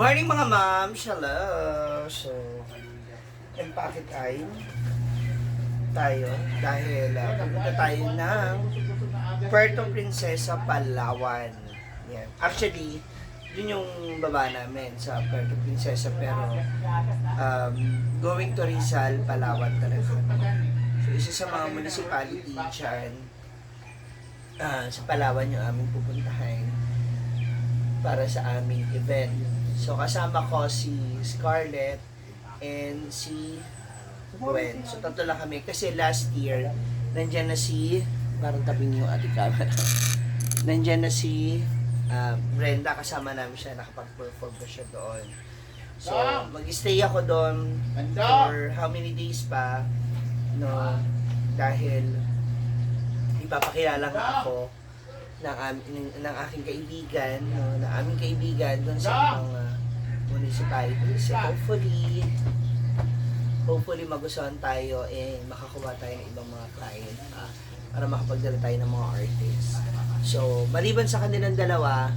Morning mga ma'am, hello. So, empake time tayo dahil pupunta tayo ng Puerto Princesa, Palawan. Yan. Actually, yun yung baba namin sa Puerto Princesa pero going to Rizal, Palawan talaga. So, isa sa mga municipality dyan sa Palawan yung aming pupuntahan para sa aming event. So, kasama ko si Scarlett and si Gwen. So, tatlo lang kami. Kasi last year, nandyan na si, parang tabing yung ating camera. Nandyan na si Brenda, kasama namin siya. Nakapag-perform ko siya doon. So, mag-stay ako doon for how many days pa. No? Dahil, ipapakilala nga ako ng aking kaibigan, no, ng aming kaibigan doon sa ibang municipality. So hopefully magustuhan tayo makakuha tayo ng ibang mga client para makapagdala tayo ng mga artists. So, maliban sa kanilang dalawa,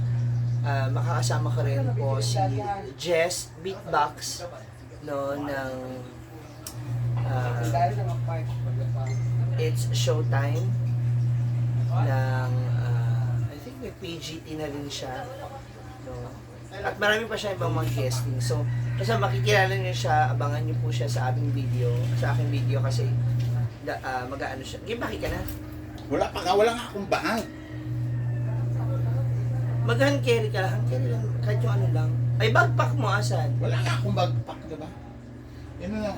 makakasama ko rin po si Jess Beatbox, no, ng It's Showtime ng I think may PGT na rin siya, no? At marami pa siya ibang mga guesting. So, basta makikilala niyo siya, abangan niyo po siya sa aking video kasi mag-aano siya. Gibaki ka na? Wala nga akong bahag. Mag-hand carry ka lang, kahit yung ano lang. Ay, backpack mo, asan? Wala nga akong bagpak, diba? Yan na lang.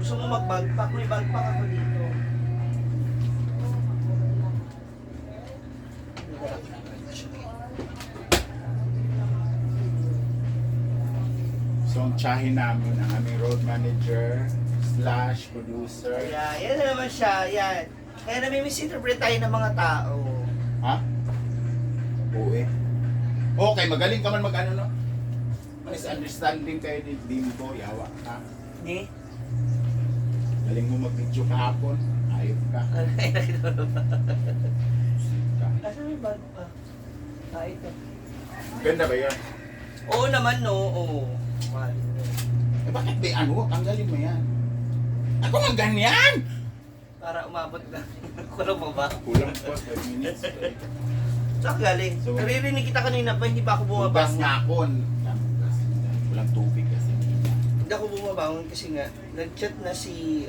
Gusto mo mag-backpack? May backpack ako dito. So, ang tsahin namin ang aming road manager / producer. Kaya, yan na naman siya, yan. Kaya nami-misinterpret tayo ng mga tao. Ha? Oo eh. Okay, magaling ka man mag-ano, no? Misunderstanding kayo ni Bimbo, yawa ka. Ni? Galing mo mag-video kahapon, ayop ka. Ay, nakita mo ba? Ka. Asan may backpack? Ito. Ganda ba yan? Oo naman, no. Oo. Eh bakit di ano? Tanggalin mo yan. Ako nang ganyan! Para umabot na. Kulang mo ba? Kulang po, 5 minutes. Saan galing? So, naririnig kita kanina pa, hindi pa ako Bugas bumabangon. nga ako. Walang tubig kasi. Hindi ako bumabangon kasi nga, nag-chat na si,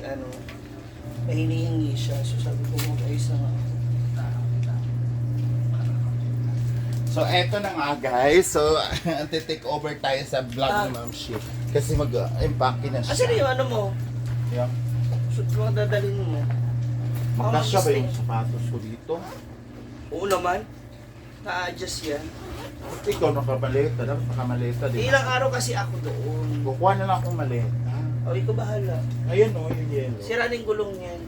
hinihingi siya. So sabi ko, mag-ayos na nga ako. So, eto na nga guys. So, take over tayo sa vlog ni Ma'am Shi. Kasi mag-empake na siya. Asan yung ano mo? Yeah. So, mga dadalhin mo. Magkasya ba yung mag-stay. sapatos ko dito? Oo naman. Na-adjust yan. Ikaw nakamaleta. Dapat nakamaleta, di ba? Ilang araw kasi ako doon. Kukuha na lang akong maleta. O, ikaw bahala. Ayun o, yung yellow. Sira na yung gulong niyan.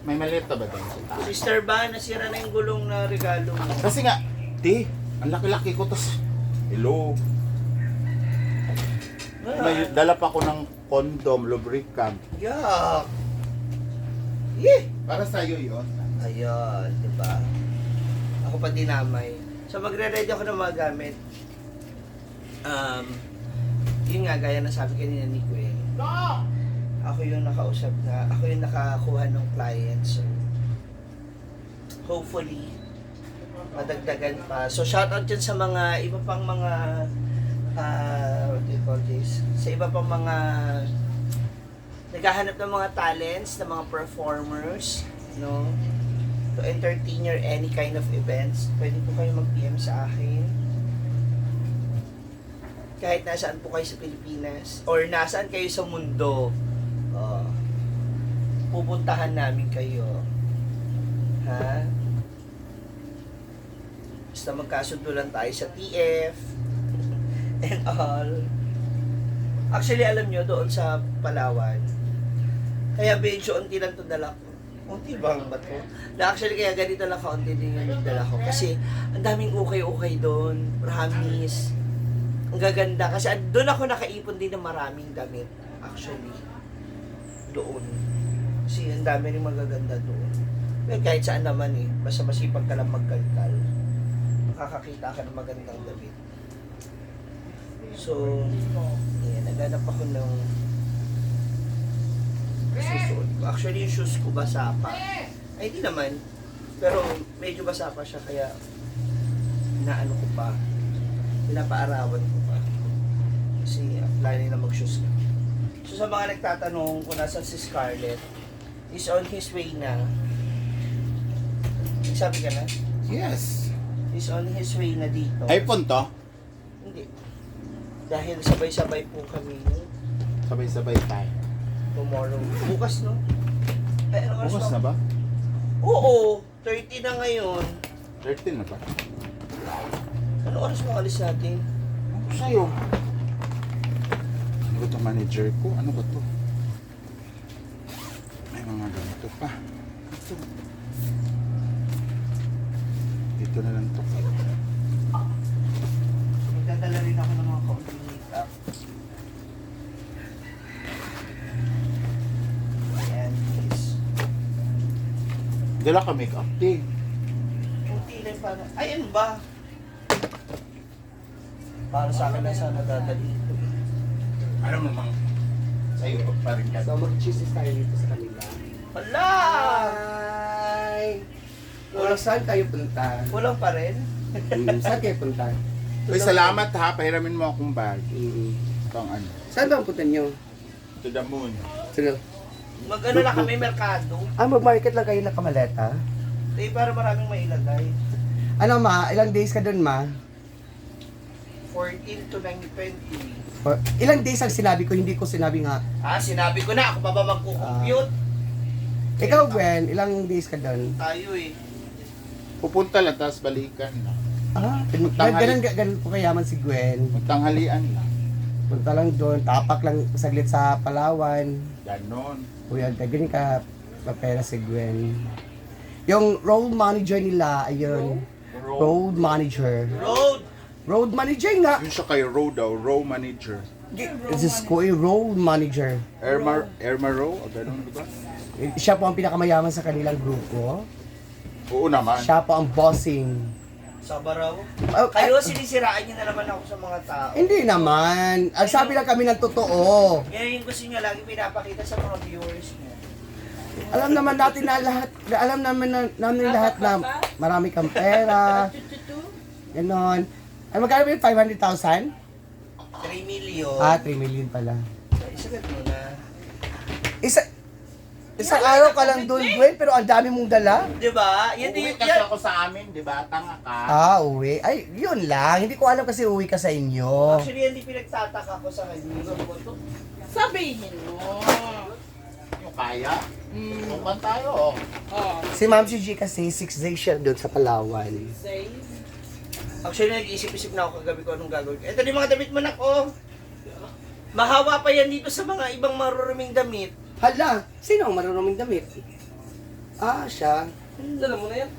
May maleta ba doon? Sister ba, nasira na yung gulong na regalo mo? Kasi nga, ang laki-laki ko. Tapos, hello. May dala pa ko ng condom, lubricant. Yuck! Yeah! Para sa'yo yun. Ayun, di ba? Ako pa dinamay. So magre-ready ako ng mga gamit. Yun nga, gaya na sabi kanina ni Gwen. Ako yung nakausap na, ako yung nakakuha ng client. So, hopefully, madagdagan pa. So, shoutout dyan sa mga iba pang mga, what do you call this? Sa iba pang mga naghahanap ng mga talents, ng mga performers, no? To entertain your any kind of events, pwede po kayo mag-PM sa akin. Kahit nasaan po kayo sa Pilipinas, or nasaan kayo sa mundo, pupuntahan namin kayo. Ha? Basta magkasundo lang tayo sa TF, and all. Actually, alam nyo, doon sa Palawan, kaya medyo unti lang ito dala ko. Unti bang ba ito? Actually, kaya ganito lang kaunti din yung dala ko. Kasi, ang daming ukay-ukay doon. Promise. Ang gaganda. Kasi doon ako nakaipon din ng maraming damit. Actually. Doon. Kasi ang dami rin magaganda doon. Well, kahit saan naman eh. Basta masipag ka lang magkalkal. makakakita ka ng magandang damit. So, yan, naghanap ako ng susuot ko. Actually, yung shoes ko basa pa. Ay, hindi naman. Pero medyo basa pa siya, kaya inaano ko pa. Pinapaarawan ko pa. Kasi planning na mag-shoes ka. So sa mga nagtatanong kung nasan si Scarlett, is on his way na. Sabi ka na? Yes. Is on his way na dito. iPhone to? Hindi. Dahil sabay-sabay po kami Sabay-sabay tayo. tomorrow. Bukas, no? Ay, ano oras Bukas na ba? Oo, 30 na ngayon. 13 na ba? Ano oras mo alis natin? Ano sa'yo? Ano ba ito manager ko? Ano ba to? May mga ganito pa. Ito. Dito na lang to. Magdadala rin ako ng mga kaunting makeup. Ayan, please. Dala ka make-up day. Kunti lang para. Ay, ano ba? Para sa akin na sana dadali ito. Ano namang sa'yo pa rin yan. So, mag-cheese tayo dito sa kanila. Wala! Hi! Walang saan kayo punta? Kulang pa rin? Saan kayo punta? Uy, salamat ha. Pahiramin mo akong bag. Ito ang ano. Saan ba ang punta nyo? To the moon. Sino? Mag-ano na kami, merkado. Mag-market lang kayo na kamaleta? Eh, para maraming mailagay. Ano ma? Ilang days ka dun ma? 14 to 9:20. Ilang days ang sinabi ko, hindi ko sinabi nga. Ah, sinabi ko na, ako pa ba magkukompute? Ikaw Gwen, ilang days ka dun? Tayo eh. Pupunta lang, tapos balikan na. Ganun po kayaman si Gwen. Magtanghalian lang. Punta lang doon, tapak lang saglit sa Palawan. Ganon. Kuya, ganyan ka papera si Gwen. Yung road manager nila, ayun. Road manager. Road! Road manager nga. Yun siya kay Row daw, Row Manager. This ko road manager. Erma Row, o ganon, di ba? Siya po ang pinakamayaman sa kanilang grupo. Oo naman. Siya po ang bossing. Sa Baraw. Oh, Kayo, sinisiraan niyo na naman ako sa mga tao. Hindi naman. Ang sabi lang kami ng totoo. Yan yung gusto niyo lagi pinapakita sa mga viewers niyo. Alam naman natin na lahat, namin lahat na marami kang pera. Ganon. Ay, magkano ba yung 500,000? 3 million. 3 million pala. Isagat mo na. Isang araw ka lang doon, Gwen, pero ang dami mong dala. Di ba? Yan Uuwi din kasi yan. ako sa amin, di ba? Tanga ka. Uwi. Ay, yun lang. Hindi ko alam kasi uwi ka sa inyo. Actually, hindi pinagtataka ko sa kanya. Sabihin mo. Yung kaya. Tukan tayo. Oh, Si Ma'am si G kasi 6 days siya doon sa Palawan. say. Actually, nag-isip-isip na ako kagabi ko anong gagawin. Ito yung mga damit mo na ko. Mahawa pa yan dito sa mga ibang maruruming damit. Hala, sino ang marunong damit? Siya. Dala mo na yan.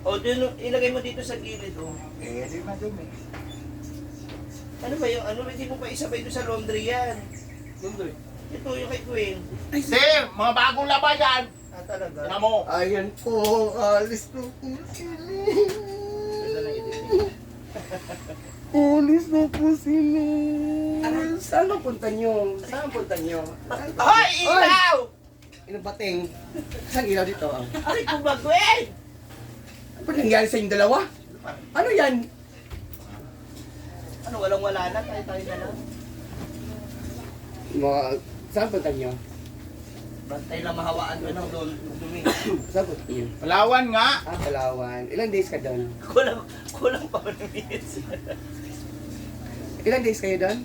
O, dun, ilagay mo dito sa gilid, oh. Eh, di madumi. Ano ba yung, hindi mo pa isabay doon sa laundry yan. Laundry? Ito yung kay Queen. Sir, mga bagong laba yan. Talaga? Tingnan mo. Ayan po, alis na po sila. Ito na editing. Alis na po sila. Saan ang punta nyo? Saan ang punta nyo? Hoy, ilaw! Inabating. Saan ilaw dito? Ay, kung ba, Gwen? Ano ba nangyari sa inyong dalawa? Ano yan? Ano, walang-wala na, tayo-tayo na lang. Saan punta nyo? Bantay lang mahawaan mo ng dumi. Saan punta nyo? Palawan nga. Palawan. Ilang days ka doon? Kulang pa ng minutes. Ilang days kayo doon?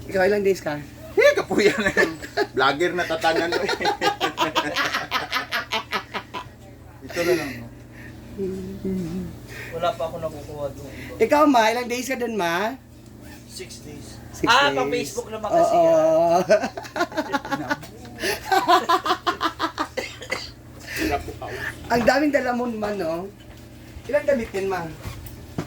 Ikaw, ilang days ka? Eh, kapuya na yun. Vlogger na tatanan. Ito na lang. No? Wala pa ako nakukuha doon. Ikaw, Ma, ilang days ka doon, Ma? 6 days. 6 days. Pang Facebook naman kasi Oo. Sila po ka. Ang daming dala mo naman, no? Ilang damit yan, Ma?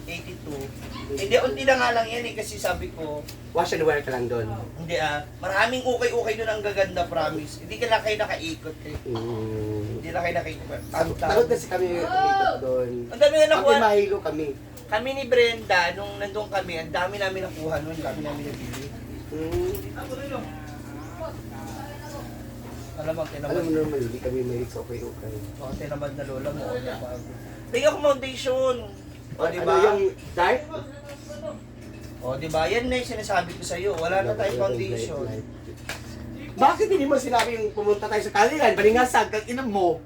82. Hindi, unti na nga lang yan eh, kasi sabi ko, Wash and wear ka lang doon. hindi maraming ukay-ukay doon ang gaganda, promise. Hindi ka lang kayo nakaikot eh. Hindi lang kayo nakaikot. Takot kasi kami umitot doon. Ang dami na Kami nakuha. mahilo kami. Kami ni Brenda, nung nandun kami, ang dami namin nakuha nun, ang dami namin nabili. Alam mo, Alam tinamad. mo naman, hindi kami mahilig sa okay-okay. Baka tinamad na lola mo. Tingnan ko foundation. O, di Ano ba? yung dark? O, di ba? Yan na yung sinasabi ko sa'yo. Wala na tayong foundation. Bakit hindi mo sinabi yung pumunta tayo sa Kalilan? Balingasag, kag ina mo.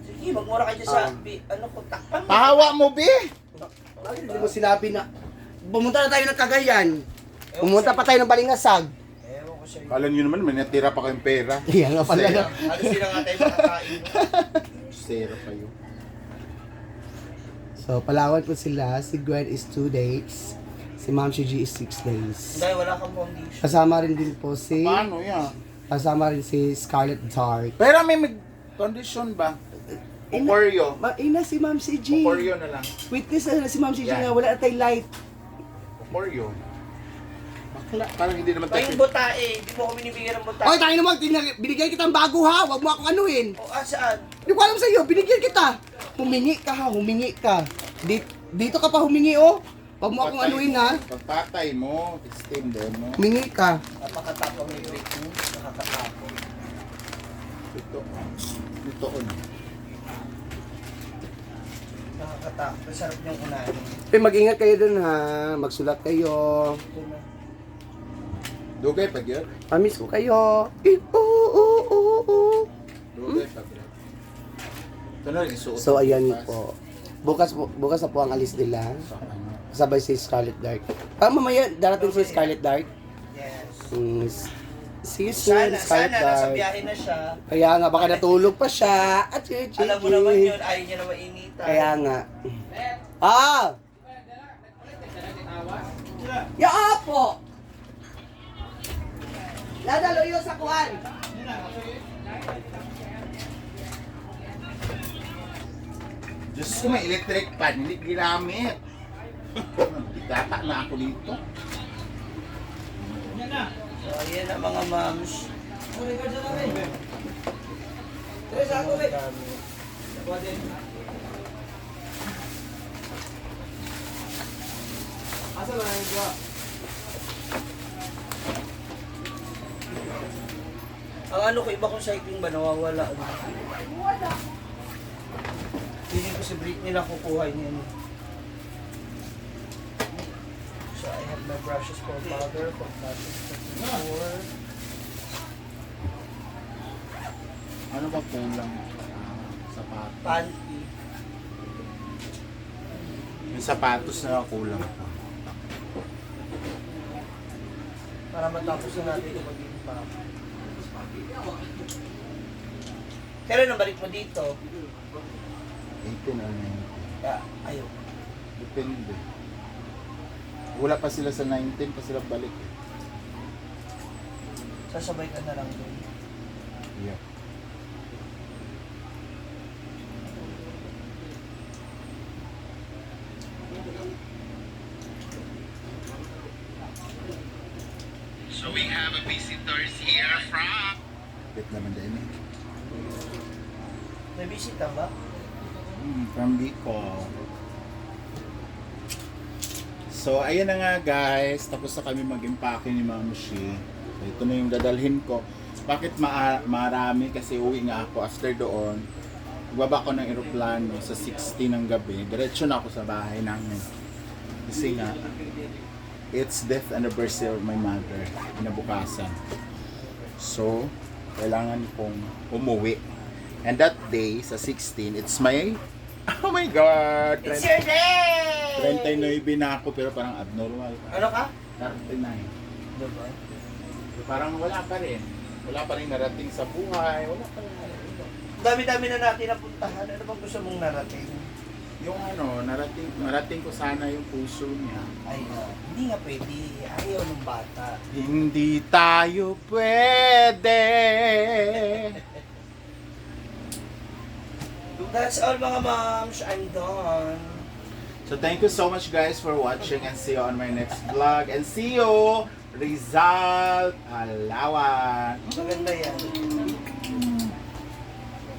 Sige, magmura ka dyan sa, ano ko, takpan mo. Pahawa mo, be! Bakit hindi mo sinabi na pumunta na tayo ng Cagayan? Ewan Pumunta ko pa tayo ng Balingasag. sa'yo. Ewan ko sa'yo. Kala nyo naman, may natira pa kayong pera. Yan nga pala. Zero. Ano sila nga tayo makakain? Zero kayo. So, Palawan po sila. Si Gwen is 2 days. Si Ma'am Shiji is 6 days. Dahil wala kang foundation. Kasama rin din po si... Paano yan? Kasama rin si Scarlett Dark. Pero may condition ba? Oporyo. Ina si Ma'am Shiji. Oporyo na lang. Witness na si Ma'am Shiji Yan. nga. Wala na tayong light. Oporyo. Bakla. Parang hindi naman Ay, yung butae. Di mo ako binibigyan ng butae. Oy, tayo naman. Binigyan kitang bago ha. Huwag mo akong anuhin. O, saan? Hindi ko alam sa'yo. Binigyan kita. Humingi ka ha. Humingi ka. Dito ka pa humingi oh. Huwag mo akong anuhin ha. Pagpatay mo, extender mo. Humingi ka. Napakatapang ni break mo. Nakakatapang. Ito. Ito ko na. Nakakatapang. Masarap niyong unahin. Eh, mag-ingat kayo dun ha. Magsulat kayo. Ito na. Dugay pag yun. Pamiss ko kayo. Dugay pag yun. Ito na, isuot. So, ayan po. Bukas na po ang alis nila. Sa ano. Kasabay si Scarlett Dark. Mamaya darating si Scarlett Dark. Yes. See you soon, Sana, Scarlett nasa Dark. biyahe na siya. Kaya nga, baka natulog pa siya. At Alam mo naman yun, ayaw niya na mainitan. Kaya nga. Ya po! Ladalo yun sa kuhan. Diyos ko, may electric pan, hindi ginamit. Itata na ako dito. So, ayan na mga moms. Ang ano ko, iba kong cycling ba, nawawala. Wala. Hindi ko si Britney lang kukuha niya. So I have my brushes for powder, for brushes for Ano ba kulang? Sapatos. panty. Yung sapatos na kulang pa. Para matapos na natin ito mag-ipa. Kailan ang balik mo dito? 18 or 19. Ayaw. Depende. Wala pa sila sa 19 pa sila balik. Sasabay ka na lang doon. Yeah. So we have a visitors here from Bit naman din eh. May bisita ba? From Bicol. So, ayan na nga guys. Tapos na kami mag-impake ni Ma'am Shi. So, ito na yung dadalhin ko. Bakit marami? Kasi uwi nga ako after doon. Baba ko ng eroplano sa 60 ng gabi. Diretso na ako sa bahay namin. Kasi nga, it's death anniversary of my mother. Inabukasan. So, kailangan kong umuwi. And that day, sa 16, it's my... Oh my God! It's your day! 39 na ako pero parang abnormal. Ano ka? 39. Diba? So, parang wala pa rin. Wala pa rin narating sa buhay. Wala pa rin. Dami-dami na natin napuntahan. Ano bang gusto mong narating? Yung ano, narating ko sana yung puso niya. Ay, hindi nga pwede. Ayaw ng bata. Hindi tayo pwede. That's all mga moms. I'm done. So thank you so much guys for watching and see you on my next vlog. And see you, Rizal Palawan. Maganda yan.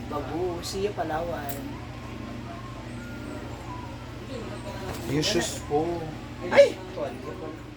Babu, siya Palawan. Yung shoes ko. Ay! Tuwal ka pa.